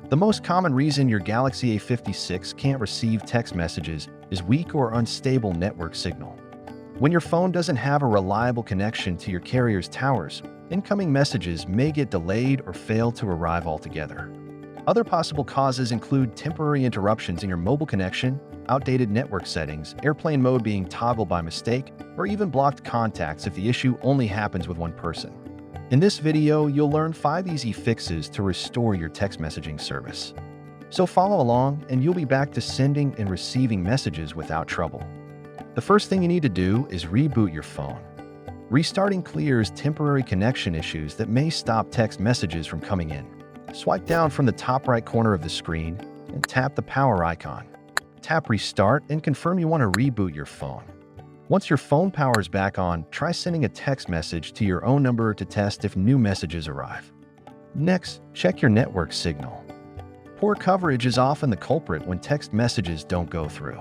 The most common reason your Galaxy A56 can't receive text messages is weak or unstable network signal. When your phone doesn't have a reliable connection to your carrier's towers, incoming messages may get delayed or fail to arrive altogether. Other possible causes include temporary interruptions in your mobile connection, outdated network settings, airplane mode being toggled by mistake, or even blocked contacts if the issue only happens with one person. In this video, you'll learn 5 easy fixes to restore your text messaging service. So follow along and you'll be back to sending and receiving messages without trouble. The first thing you need to do is reboot your phone. Restarting clears temporary connection issues that may stop text messages from coming in. Swipe down from the top right corner of the screen and tap the power icon. Tap Restart and confirm you want to reboot your phone. Once your phone power is back on, try sending a text message to your own number to test if new messages arrive. Next, check your network signal. Poor coverage is often the culprit when text messages don't go through.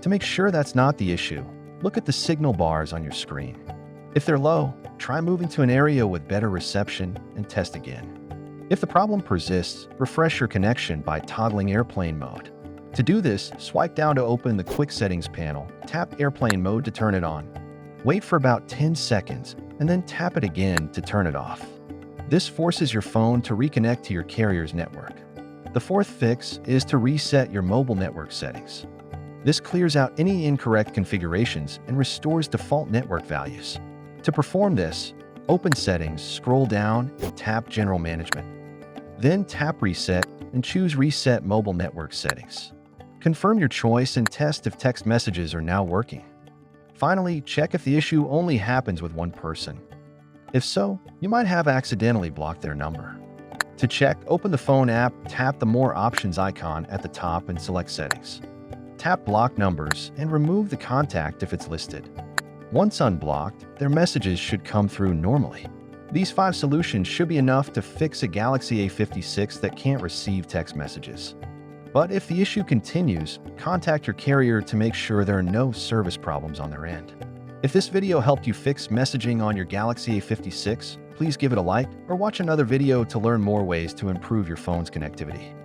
To make sure that's not the issue, look at the signal bars on your screen. If they're low, try moving to an area with better reception and test again. If the problem persists, refresh your connection by toggling airplane mode. To do this, swipe down to open the Quick Settings panel, tap airplane mode to turn it on. Wait for about 10 seconds, and then tap it again to turn it off. This forces your phone to reconnect to your carrier's network. The fourth fix is to reset your mobile network settings. This clears out any incorrect configurations and restores default network values. To perform this, open Settings, scroll down, and tap General Management. Then tap Reset and choose Reset Mobile Network Settings. Confirm your choice and test if text messages are now working. Finally, check if the issue only happens with one person. If so, you might have accidentally blocked their number. To check, open the phone app, tap the More Options icon at the top and select Settings. Tap Block Numbers and remove the contact if it's listed. Once unblocked, their messages should come through normally. These 5 solutions should be enough to fix a Galaxy A56 that can't receive text messages. But if the issue continues, contact your carrier to make sure there are no service problems on their end. If this video helped you fix messaging on your Galaxy A56, please give it a like or watch another video to learn more ways to improve your phone's connectivity.